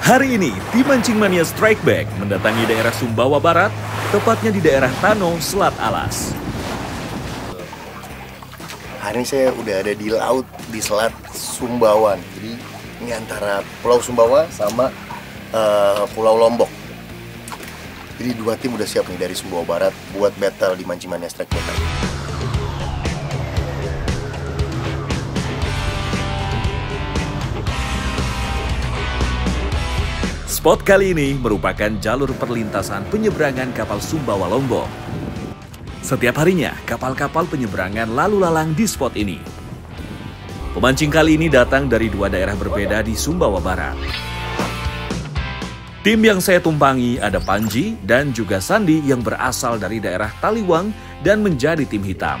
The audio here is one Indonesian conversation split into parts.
Hari ini, tim Mancing Mania Strike Back mendatangi daerah Sumbawa Barat, tepatnya di daerah Tano, Selat Alas. Hari ini saya udah ada di laut, di Selat Sumbawa. Jadi ini antara Pulau Sumbawa sama Pulau Lombok. Jadi dua tim udah siap nih dari Sumbawa Barat buat battle di Mancing Mania Strike Back. Spot kali ini merupakan jalur perlintasan penyeberangan kapal Sumbawa Lombok. Setiap harinya, kapal-kapal penyeberangan lalu lalang di spot ini. Pemancing kali ini datang dari dua daerah berbeda di Sumbawa Barat. Tim yang saya tumpangi ada Panji dan juga Sandi yang berasal dari daerah Taliwang dan menjadi tim hitam.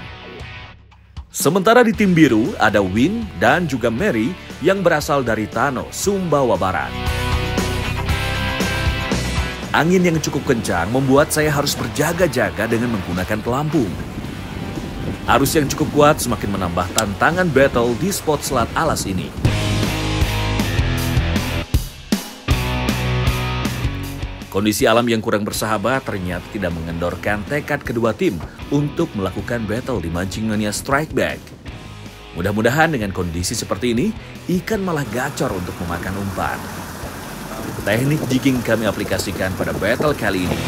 Sementara di tim biru ada Win dan juga Mary yang berasal dari Tano, Sumbawa Barat. Angin yang cukup kencang membuat saya harus berjaga-jaga dengan menggunakan pelampung. Arus yang cukup kuat semakin menambah tantangan battle di spot Selat Alas ini. Kondisi alam yang kurang bersahabat ternyata tidak mengendorkan tekad kedua tim untuk melakukan battle di Mancing Mania Strike Back. Mudah-mudahan dengan kondisi seperti ini, ikan malah gacor untuk memakan umpan. Teknik jigging kami aplikasikan pada battle kali ini.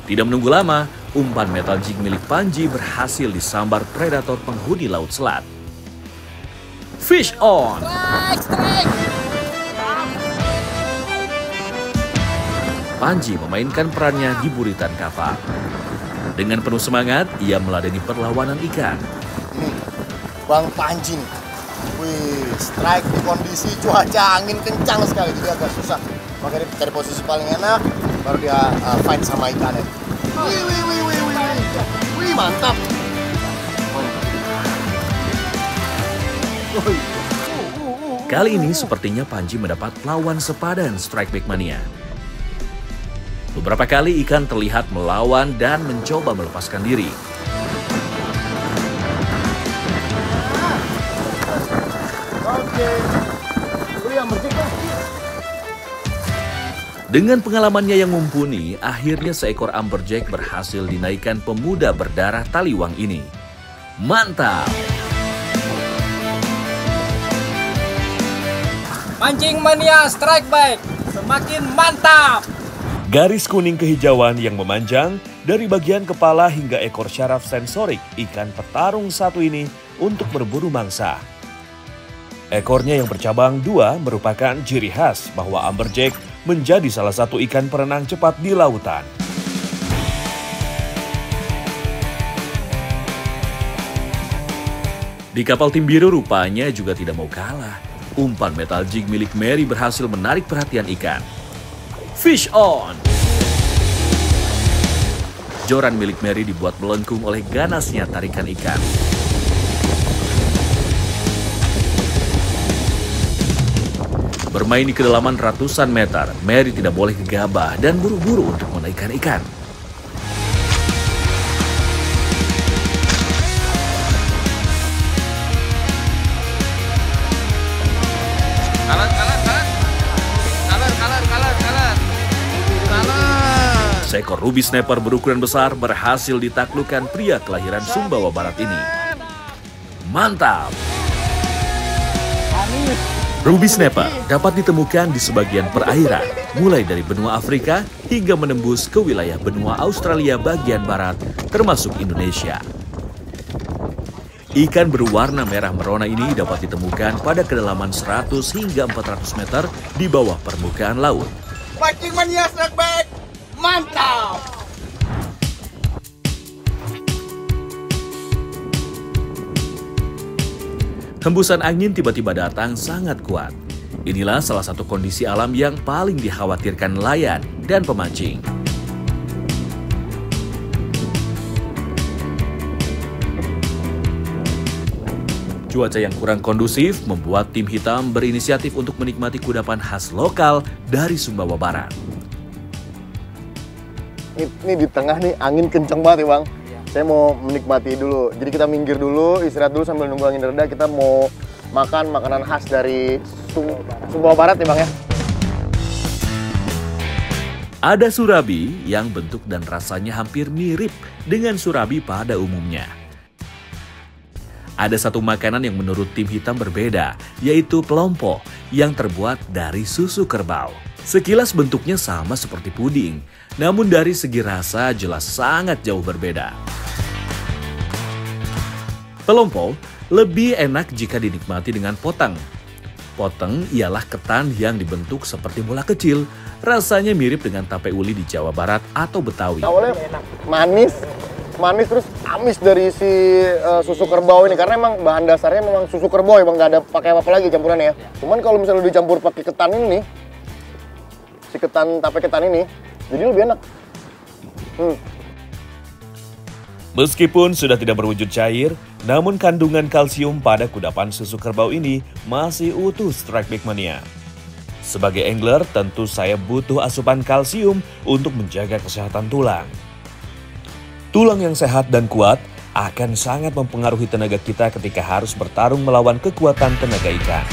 Tidak menunggu lama, umpan metal jig milik Panji berhasil disambar predator penghuni laut selat. Fish on! Panji memainkan perannya di buritan kapal. Dengan penuh semangat, ia meladeni perlawanan ikan. Bang Panji nih, wih, strike di kondisi cuaca angin kencang sekali, jadi agak susah. Makanya dia cari posisi paling enak, baru dia fight sama ikannya. Wih, mantap. Kali ini sepertinya Panji mendapat lawan sepadan Strike Back Mania. Beberapa kali ikan terlihat melawan dan mencoba melepaskan diri. Dengan pengalamannya yang mumpuni, akhirnya seekor amberjack berhasil dinaikkan pemuda berdarah Taliwang ini. Mantap! Mancing Mania Strike Back semakin mantap! Garis kuning kehijauan yang memanjang dari bagian kepala hingga ekor syaraf sensorik ikan petarung satu ini untuk berburu mangsa. Ekornya yang bercabang dua merupakan ciri khas bahwa amberjack menjadi salah satu ikan perenang cepat di lautan. Di kapal tim biru rupanya juga tidak mau kalah. Umpan metal jig milik Mary berhasil menarik perhatian ikan. Fish on! Joran milik Mary dibuat melengkung oleh ganasnya tarikan ikan. Bermain di kedalaman ratusan meter, Mary tidak boleh gegabah dan buru-buru untuk menaikkan ikan. Seekor ruby snapper berukuran besar berhasil ditaklukkan pria kelahiran Sumbawa Barat ini. Mantap! Ruby snapper dapat ditemukan di sebagian perairan, mulai dari benua Afrika hingga menembus ke wilayah benua Australia bagian barat, termasuk Indonesia. Ikan berwarna merah merona ini dapat ditemukan pada kedalaman 100 hingga 400 meter di bawah permukaan laut. Mancing Mania Strike Back, mantap! Hembusan angin tiba-tiba datang sangat kuat. Inilah salah satu kondisi alam yang paling dikhawatirkan nelayan dan pemancing. Cuaca yang kurang kondusif membuat tim hitam berinisiatif untuk menikmati kudapan khas lokal dari Sumbawa Barat. Ini di tengah nih angin kenceng banget ya Bang. Saya mau menikmati dulu. Jadi kita minggir dulu, istirahat dulu sambil nunggu angin reda. Kita mau makan makanan khas dari Sumbawa Barat ya Bang ya. Ada surabi yang bentuk dan rasanya hampir mirip dengan surabi pada umumnya. Ada satu makanan yang menurut tim hitam berbeda, yaitu pelompo yang terbuat dari susu kerbau. Sekilas bentuknya sama seperti puding, namun dari segi rasa jelas sangat jauh berbeda. Pelompo lebih enak jika dinikmati dengan poteng. Poteng ialah ketan yang dibentuk seperti bola kecil. Rasanya mirip dengan tape uli di Jawa Barat atau Betawi. Awalnya manis terus amis dari si susu kerbau ini. Karena emang bahan dasarnya memang susu kerbau, emang nggak ada pakai apa-apa lagi campurannya ya. Cuman kalau misalnya dicampur pakai ketan ini nih, si ketan tape ketan ini, jadi lebih enak. Meskipun sudah tidak berwujud cair, namun kandungan kalsium pada kudapan susu kerbau ini masih utuh Strike Back Mania. Sebagai angler, tentu saya butuh asupan kalsium untuk menjaga kesehatan tulang. Tulang yang sehat dan kuat akan sangat mempengaruhi tenaga kita ketika harus bertarung melawan kekuatan tenaga ikan.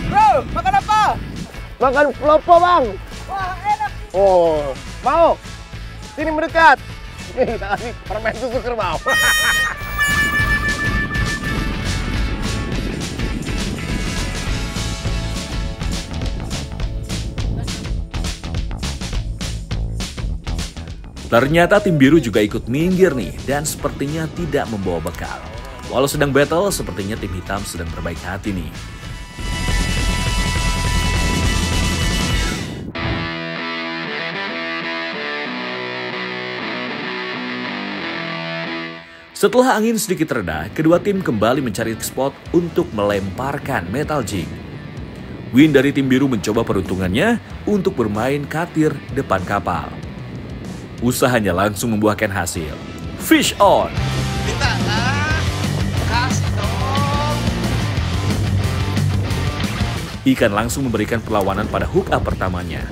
Bro, makan apa? Makan pelompo Bang. Wah, enak. Oh, mau? Sini mendekat. Nih, kita kasih permen susu kerbau. Ternyata tim biru juga ikut minggir nih dan sepertinya tidak membawa bekal. Walau sedang battle, sepertinya tim hitam sedang berbaik hati nih. Setelah angin sedikit reda, kedua tim kembali mencari spot untuk melemparkan metal jig. Win dari tim biru mencoba peruntungannya untuk bermain katir depan kapal. Usahanya langsung membuahkan hasil. Fish on! Kasih dong. Ikan langsung memberikan perlawanan pada hook up pertamanya.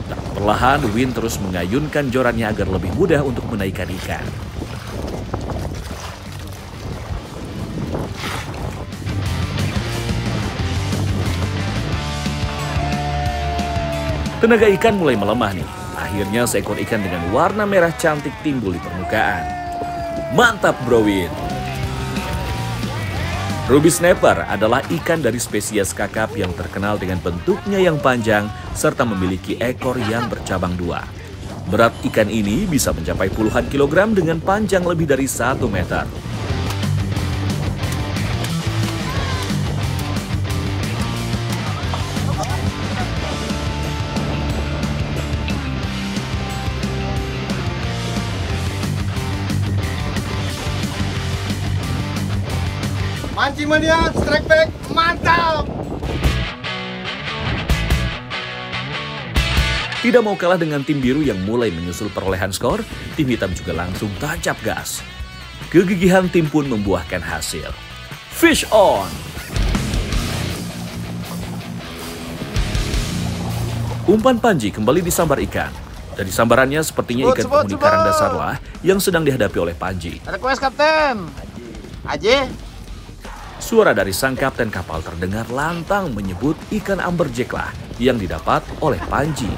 Tak perlahan, Win terus mengayunkan jorannya agar lebih mudah untuk menaikkan ikan. Tenaga ikan mulai melemah nih. Akhirnya seekor ikan dengan warna merah cantik timbul di permukaan. Mantap Bro Win! Ruby Snapper adalah ikan dari spesies kakap yang terkenal dengan bentuknya yang panjang serta memiliki ekor yang bercabang dua. Berat ikan ini bisa mencapai puluhan kilogram dengan panjang lebih dari 1 meter. Mancing Mania, Strike Back, mantap! Tidak mau kalah dengan tim biru yang mulai menyusul perolehan skor, tim hitam juga langsung tancap gas. Kegigihan tim pun membuahkan hasil. Fish on! Umpan panji kembali disambar ikan. Dari sambarannya sepertinya ikan penghuni karang dasar lah yang sedang dihadapi oleh Panji. Request Kapten. Aje. Suara dari sang kapten kapal terdengar lantang menyebut ikan amberjack lah yang didapat oleh Panji.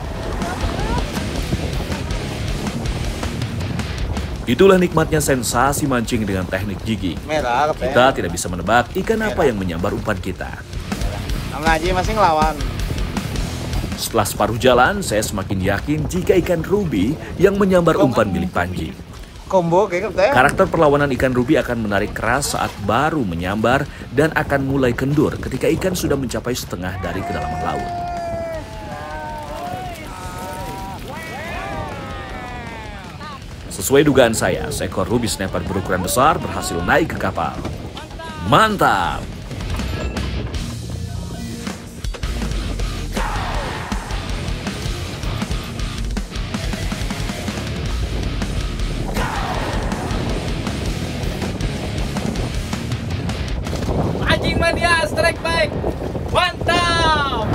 Itulah nikmatnya sensasi mancing dengan teknik jigging. Merah, Kapten. Kita tidak bisa menebak ikan apa yang menyambar umpan kita. Ngaji masih ngelawan. Setelah separuh jalan, saya semakin yakin jika ikan ruby yang menyambar umpan milik Panji. Combo kayak Kapten. Karakter perlawanan ikan ruby akan menarik keras saat baru menyambar dan akan mulai kendur ketika ikan sudah mencapai setengah dari kedalaman laut. Sesuai dugaan saya, seekor ruby snapper berukuran besar berhasil naik ke kapal. Mantap! Mancing Mania, Strike Back. Mantap!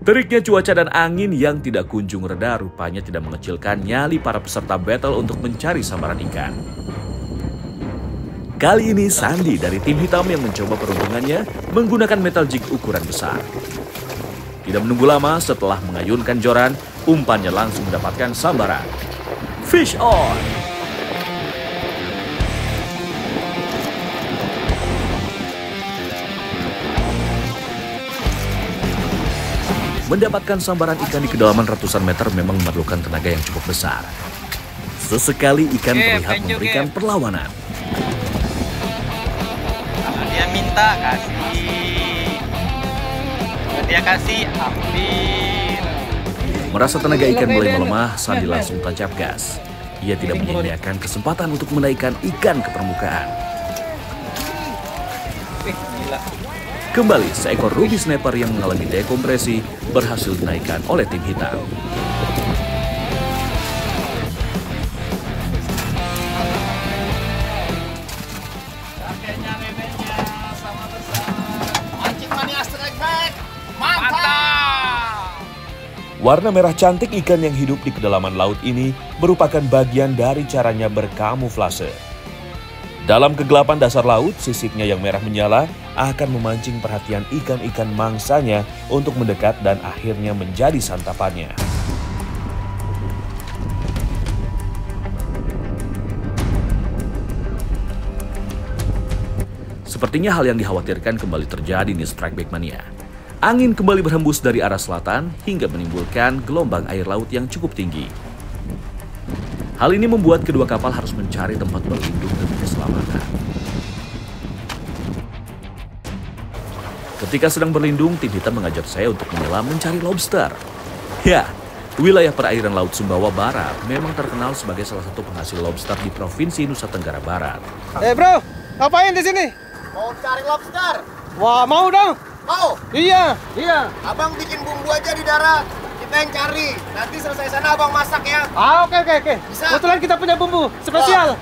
Teriknya cuaca dan angin yang tidak kunjung reda rupanya tidak mengecilkan nyali para peserta battle untuk mencari sambaran ikan. Kali ini Sandi dari tim hitam yang mencoba peruntungannya menggunakan metal jig ukuran besar. Tidak menunggu lama, setelah mengayunkan joran, umpannya langsung mendapatkan sambaran. Fish on! Mendapatkan sambaran ikan di kedalaman ratusan meter memang memerlukan tenaga yang cukup besar. Sesekali ikan terlihat memberikan perlawanan. Kalau dia minta, kasih. Kalau dia kasih, ambil. Merasa tenaga ikan mulai melemah, Sandi langsung tancap gas. Ia tidak menyia-nyiakan kesempatan untuk menaikkan ikan ke permukaan. Gila. Kembali, seekor ruby snapper yang mengalami dekompresi berhasil dinaikkan oleh tim hitam. Warna merah cantik ikan yang hidup di kedalaman laut ini merupakan bagian dari caranya berkamuflase. Dalam kegelapan dasar laut, sisiknya yang merah menyala akan memancing perhatian ikan-ikan mangsanya untuk mendekat dan akhirnya menjadi santapannya. Sepertinya hal yang dikhawatirkan kembali terjadi di Strikeback Mania. Angin kembali berhembus dari arah selatan hingga menimbulkan gelombang air laut yang cukup tinggi. Hal ini membuat kedua kapal harus mencari tempat berlindung demi keselamatan. Ketika sedang berlindung, tim hitam mengajak saya untuk menyelam mencari lobster. Ya, wilayah perairan Laut Sumbawa Barat memang terkenal sebagai salah satu penghasil lobster di Provinsi Nusa Tenggara Barat. Bro, ngapain di sini? Mau cari lobster? Wah, mau dong. Mau? Iya. Abang bikin bumbu aja di darat. Kita yang cari. Nanti selesai sana abang masak ya. Oke. Bisa. Kebetulan kita punya bumbu spesial.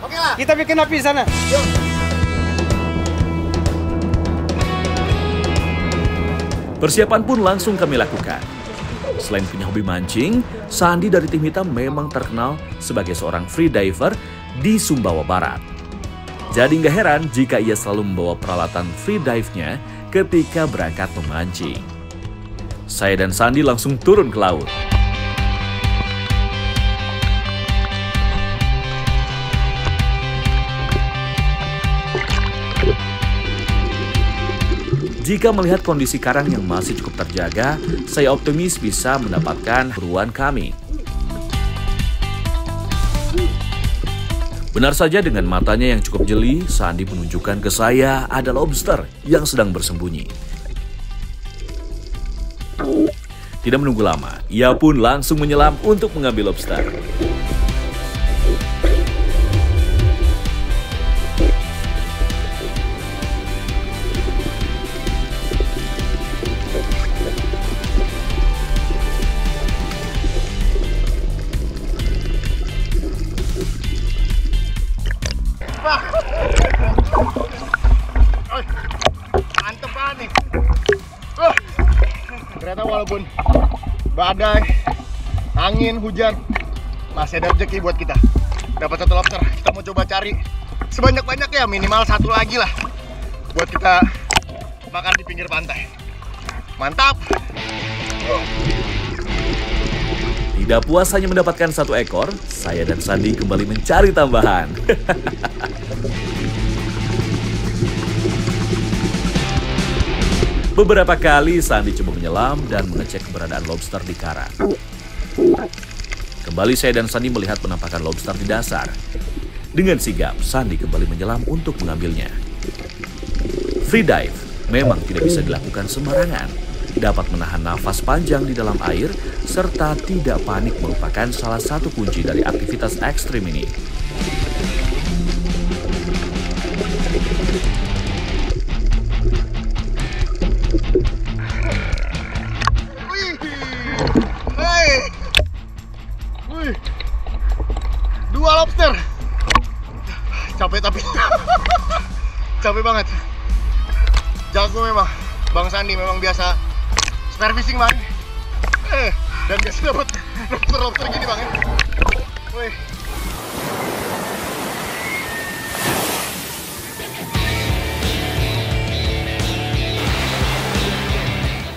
Oke lah. Kita bikin api di sana. Yuk. Persiapan pun langsung kami lakukan. Selain punya hobi mancing, Sandi dari tim hitam memang terkenal sebagai seorang free diver di Sumbawa Barat. Jadi nggak heran jika ia selalu membawa peralatan free dive-nya ketika berangkat memancing. Saya dan Sandi langsung turun ke laut. Jika melihat kondisi karang yang masih cukup terjaga, saya optimis bisa mendapatkan buruan kami. Benar saja dengan matanya yang cukup jeli, Sandi menunjukkan ke saya ada lobster yang sedang bersembunyi. Tidak menunggu lama, ia pun langsung menyelam untuk mengambil lobster. Mantep banget nih. Ternyata walaupun badai, angin, hujan, masih ada rezeki buat kita. Dapat satu lobster, kita mau coba cari sebanyak-banyak ya, minimal satu lagi lah buat kita makan di pinggir pantai. Mantap. Tidak puas hanya mendapatkan satu ekor, saya dan Sandi kembali mencari tambahan. Beberapa kali Sandi coba menyelam dan mengecek keberadaan lobster di karang. Kembali saya dan Sandi melihat penampakan lobster di dasar. Dengan sigap, Sandi kembali menyelam untuk mengambilnya. Free dive memang tidak bisa dilakukan sembarangan. Dapat menahan nafas panjang di dalam air, serta tidak panik merupakan salah satu kunci dari aktivitas ekstrim ini. Dua lobster. Capek tapi capek banget. Jago memang. Bang Sandi memang biasa Spear fishing bang. Dan biasa dapat lobster gini bang ya. Wih.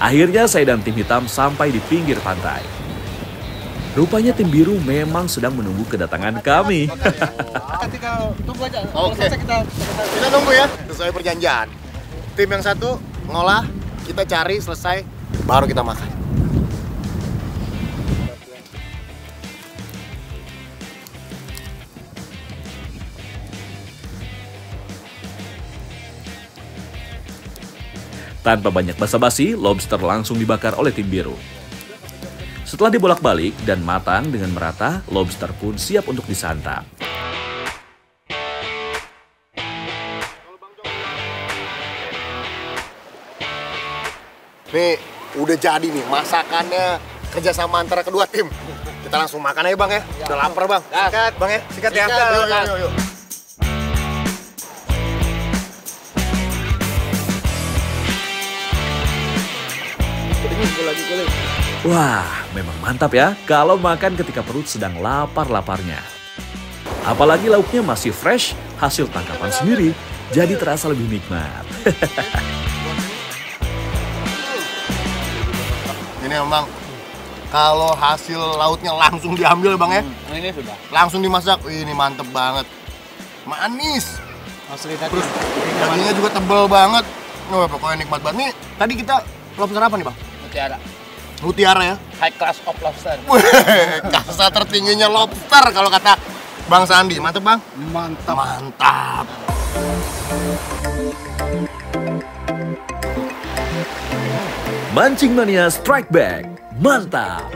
Akhirnya saya dan tim hitam sampai di pinggir pantai. Rupanya tim biru memang sedang menunggu kedatangan kami. Tinggal tunggu aja. Oke. Kita tunggu ya. Sesuai perjanjian. Tim yang satu ngolah, kita cari selesai, baru kita makan. Tanpa banyak basa-basi, lobster langsung dibakar oleh tim biru. Setelah dibolak-balik dan matang dengan merata, lobster pun siap untuk disantap. Nih, udah jadi nih masakannya kerjasama antara kedua tim. Kita langsung makan aja bang ya. Udah lapar bang. Sikat bang ya. Sikat ya. Yuk. Wah, memang mantap ya kalau makan ketika perut sedang lapar-laparnya. Apalagi lauknya masih fresh, hasil tangkapan sendiri, jadi terasa lebih nikmat. Ini memang kalau hasil lautnya langsung diambil bang ya. Ini sudah. Langsung dimasak. Wih, ini mantep banget. Manis. Asli tadi. Terus dagingnya juga tebel banget. Wah, pokoknya nikmat banget. Nih, tadi kita lobster apa nih bang? Mutiara. Mutiara ya. High class of lobster. Wih, kasta tertingginya lobster kalau kata Bang Sandi. Mantep bang? Mantap. Mantap. Mancing Mania Strike Back, mantap!